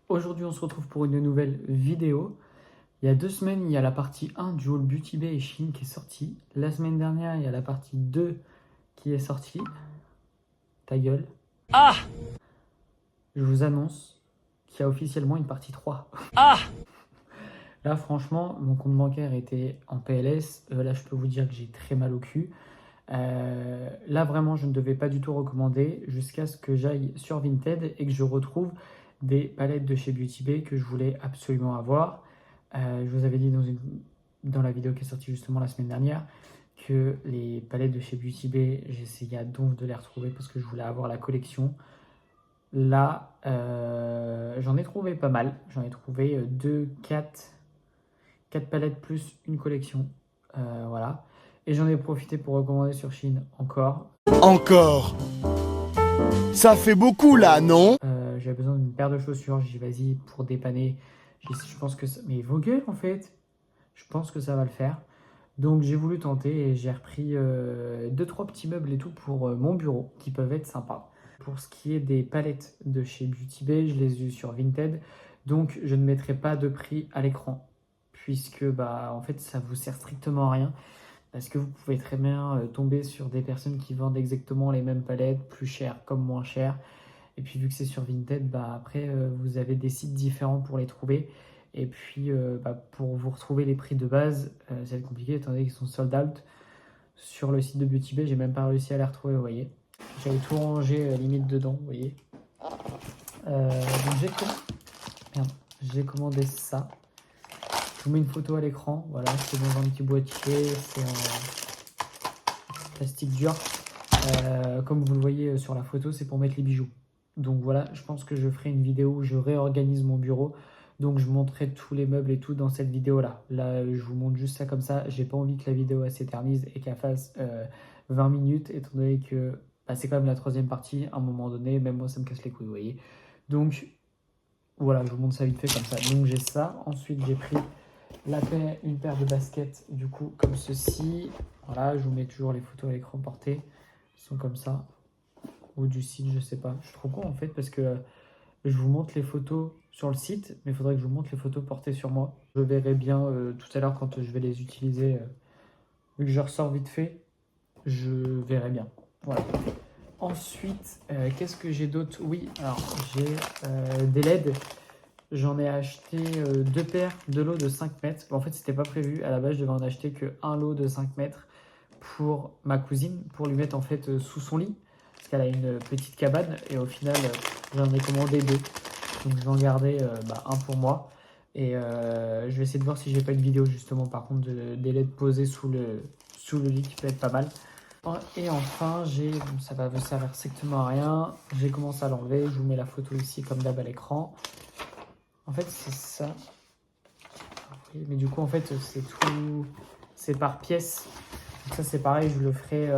Aujourd'hui, on se retrouve pour une nouvelle vidéo. Il y a 2 semaines, il y a la partie 1 du haul Beauty Bay et Shein qui est sortie. La semaine dernière, il y a la partie 2 qui est sortie. Ta gueule. Ah! Je vous annonce qu'il y a officiellement une partie 3. Ah! Là, franchement, mon compte bancaire était en PLS. Là, je peux vous dire que j'ai très mal au cul. Là, vraiment, je ne devais pas du tout recommander jusqu'à ce que j'aille sur Vinted et que je retrouve des palettes de chez Beauty Bay que je voulais absolument avoir. Je vous avais dit dans la vidéo qui est sortie justement la semaine dernière que les palettes de chez Beauty Bay, j'essayais à donf de les retrouver parce que je voulais avoir la collection. Là, j'en ai trouvé pas mal. J'en ai trouvé 4 palettes plus une collection. Voilà. Et j'en ai profité pour recommander sur Shein encore. Encore. Ça fait beaucoup là, non? J'avais besoin d'une paire de chaussures. J'ai dit vas-y pour dépanner. Je pense que ça... Mais vos gueules en fait. Je pense que ça va le faire. Donc j'ai voulu tenter et j'ai repris 2-3 petits meubles et tout pour mon bureau qui peuvent être sympas. Pour ce qui est des palettes de chez Beauty Bay, je les ai eues sur Vinted. Donc je ne mettrai pas de prix à l'écran. Puisque en fait ça vous sert strictement à rien. Parce que vous pouvez très bien tomber sur des personnes qui vendent exactement les mêmes palettes, plus chères comme moins chères. Et puis vu que c'est sur Vinted, après vous avez des sites différents pour les trouver. Et puis pour vous retrouver les prix de base, ça va être compliqué étant donné qu'ils sont sold out. Sur le site de Beauty Bay, j'ai même pas réussi à les retrouver, vous voyez. J'avais tout rangé limite dedans, vous voyez. Donc j'ai commandé ça. Je vous mets une photo à l'écran, voilà, c'est dans un petit boîtier, c'est en plastique dur. Comme vous le voyez sur la photo, c'est pour mettre les bijoux. Donc voilà, je pense que je ferai une vidéo où je réorganise mon bureau. Donc je montrerai tous les meubles et tout dans cette vidéo-là. Là, je vous montre juste ça comme ça. J'ai pas envie que la vidéo s'éternise et qu'elle fasse 20 minutes, étant donné que c'est quand même la 3e partie. À un moment donné, même moi, ça me casse les couilles, vous voyez. Donc voilà, je vous montre ça vite fait comme ça. Donc j'ai ça. Ensuite, j'ai pris une paire de baskets, du coup, comme ceci. Voilà, je vous mets toujours les photos à l'écran porté. Ils sont comme ça. Ou du site, je sais pas. Je suis trop con en fait parce que je vous montre les photos sur le site, mais il faudrait que je vous montre les photos portées sur moi. Je verrai bien tout à l'heure quand je vais les utiliser. Vu que je ressors vite fait, je verrai bien. Voilà. Ensuite, qu'est-ce que j'ai d'autre? Oui, alors j'ai des LED. J'en ai acheté 2 paires, 2 lots de 5 mètres. En fait, c'était pas prévu. À la base, je devais en acheter qu'un lot de 5 mètres pour ma cousine, pour lui mettre en fait sous son lit. Parce qu'elle a une petite cabane et au final, j'en ai commandé 2. Donc, je vais en garder un pour moi. Et je vais essayer de voir si j'ai pas une vidéo justement, par contre, des LED posées sous le lit qui peut être pas mal. Et enfin, ça va me servir strictement à rien. J'ai commencé à l'enlever. Je vous mets la photo ici comme d'hab à l'écran. En fait, c'est ça. Oui, mais du coup, en fait, c'est par pièce. Donc ça, c'est pareil, je le ferai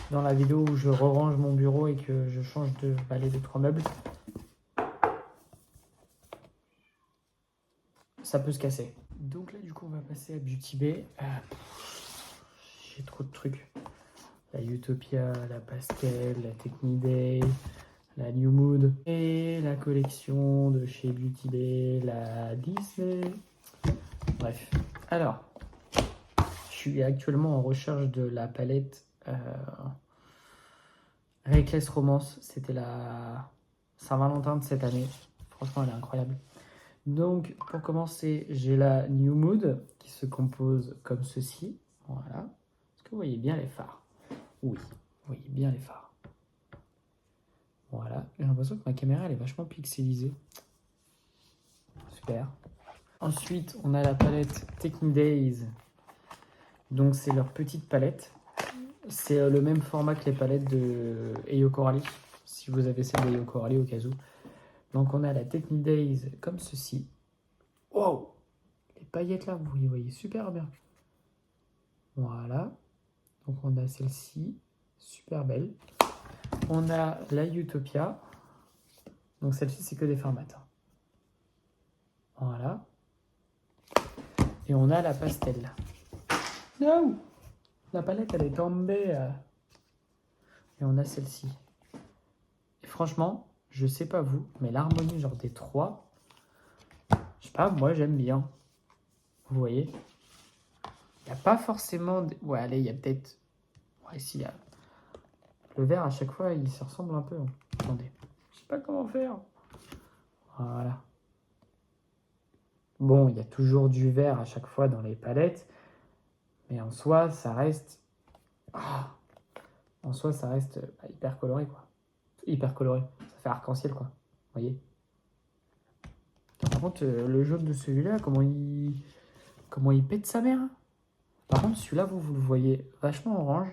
dans la vidéo où je re-range mon bureau et que je change les 2-3 meubles. Ça peut se casser. Donc là, du coup, on va passer à Beauty Bay. J'ai trop de trucs. La Utopia, la Pastel, la Techniday, la New Mood et la collection de chez Beauty Bay, la Disney. Bref, alors, je suis actuellement en recherche de la palette Reckless Romance. C'était la Saint-Valentin de cette année. Franchement, elle est incroyable. Donc, pour commencer, j'ai la New Mood qui se compose comme ceci. Voilà. Est-ce que vous voyez bien les phares? Oui, vous voyez bien les phares. Voilà. J'ai l'impression que ma caméra, elle est vachement pixelisée. Super. Ensuite, on a la palette Technidays. Donc, c'est leur petite palette. C'est le même format que les palettes de Eyo Coralie, si vous avez celle d'Eyo Coralie au cas où. Donc, on a la Technidays comme ceci. Wow! Les paillettes là, vous les voyez super bien. Voilà. Donc, on a celle-ci, super belle. On a la Utopia. Donc, celle-ci, c'est que des fards matins. Voilà. Et on a la Pastel. Non! La palette, elle est tombée. Et on a celle-ci. Et franchement, je sais pas vous, mais l'harmonie genre des 3, pas, moi j'aime bien. Vous voyez? Il n'y a pas forcément... Ouais, allez, il y a peut-être... Ouais, si, il y a... Le vert, à chaque fois, il se ressemble un peu. Hein. Attendez. Je sais pas comment faire. Voilà. Bon, il y a toujours du vert à chaque fois dans les palettes. Mais en soi, ça reste... Ah, en soi, ça reste hyper coloré, quoi. Hyper coloré. Ça fait arc-en-ciel, quoi. Vous voyez? Par contre, le jaune de celui-là, comment il pète sa mère. Hein. Par contre, celui-là, vous le voyez vachement orange.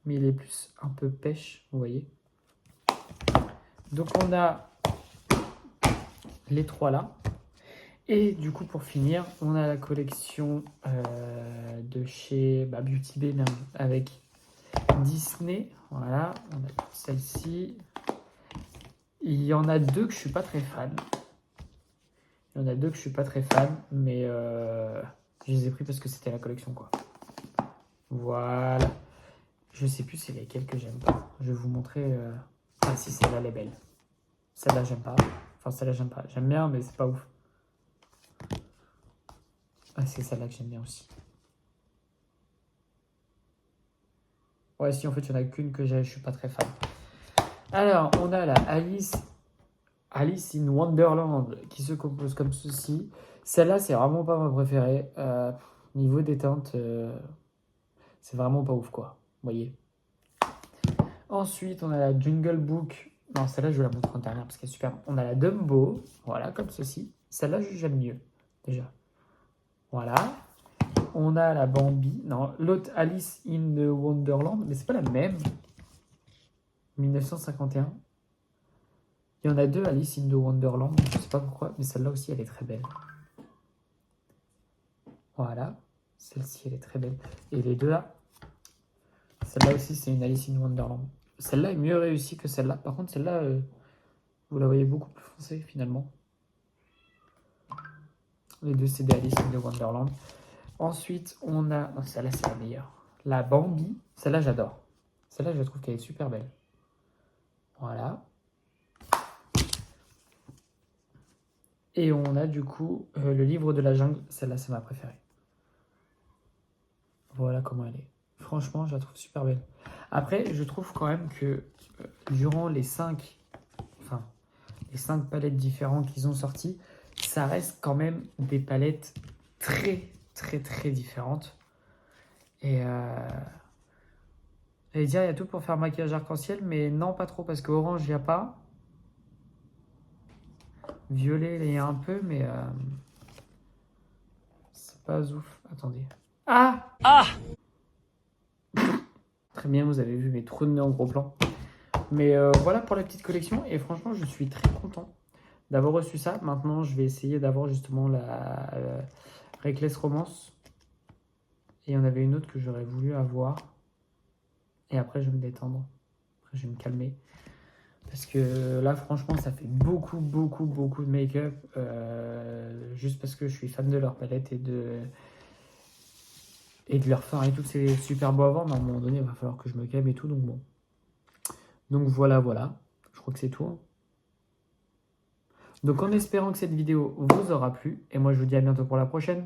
Mais il est plus un peu pêche, vous voyez. Donc, on a les trois là. Et du coup, pour finir, on a la collection de chez Beauty Bay avec Disney. Voilà, on a celle-ci. Il y en a deux que je suis pas très fan. Mais je les ai pris parce que c'était la collection, quoi. Voilà. Je sais plus c'est lesquels que j'aime pas. Je vais vous montrer. Ah si, celle-là, elle est belle. Celle-là, j'aime pas. Enfin, celle-là, j'aime pas. J'aime bien, mais c'est pas ouf. Ah, c'est celle-là que j'aime bien aussi. Ouais, si, en fait, il n'y en a qu'une que je suis pas très fan. Alors, on a la Alice in Wonderland qui se compose comme ceci. Celle-là, c'est vraiment pas ma préférée. Niveau détente, c'est vraiment pas ouf, quoi. Vous voyez. Ensuite, on a la Jungle Book. Non, celle-là, je vais la montrer en dernière parce qu'elle est super. On a la Dumbo. Voilà, comme ceci. Celle-là, j'aime mieux, déjà. Voilà. On a la Bambi. Non, l'autre Alice in the Wonderland. Mais c'est pas la même. 1951. Il y en a deux Alice in the Wonderland. Je sais pas pourquoi. Mais celle-là aussi, elle est très belle. Voilà. Celle-ci, elle est très belle. Et les deux là. Celle-là aussi, c'est une Alice in Wonderland. Celle-là est mieux réussie que celle-là. Par contre, celle-là, vous la voyez beaucoup plus foncée, finalement. Les deux, c'est des Alice in the Wonderland. Ensuite, on a... Oh, celle-là, c'est la meilleure. La Bambi. Celle-là, j'adore. Celle-là, je trouve qu'elle est super belle. Voilà. Et on a, du coup, le livre de la jungle. Celle-là, c'est ma préférée. Voilà comment elle est. Franchement, je la trouve super belle. Après, je trouve quand même que durant les 5 palettes différentes qu'ils ont sorties, ça reste quand même des palettes très, très, très différentes. Et j'allais dire, il y a tout pour faire maquillage arc-en-ciel, mais non, pas trop, parce qu'orange, il n'y a pas. Violet, il y a un peu, mais c'est pas ouf. Attendez. Ah! Très bien, vous avez vu mes trous de nez en gros plan. Mais voilà pour la petite collection. Et franchement, je suis très content d'avoir reçu ça. Maintenant, je vais essayer d'avoir justement la Reckless Romance. Et il y en avait une autre que j'aurais voulu avoir. Et après, je vais me détendre. Après, je vais me calmer. Parce que là, franchement, ça fait beaucoup, beaucoup, beaucoup de make-up. Juste parce que je suis fan de leur palette et de leur fard et tout. C'est super beau à voir. Mais à un moment donné, il va falloir que je me calme et tout. Donc bon. Donc voilà, voilà. Je crois que c'est tout. Hein. Donc en espérant que cette vidéo vous aura plu. Et moi, je vous dis à bientôt pour la prochaine.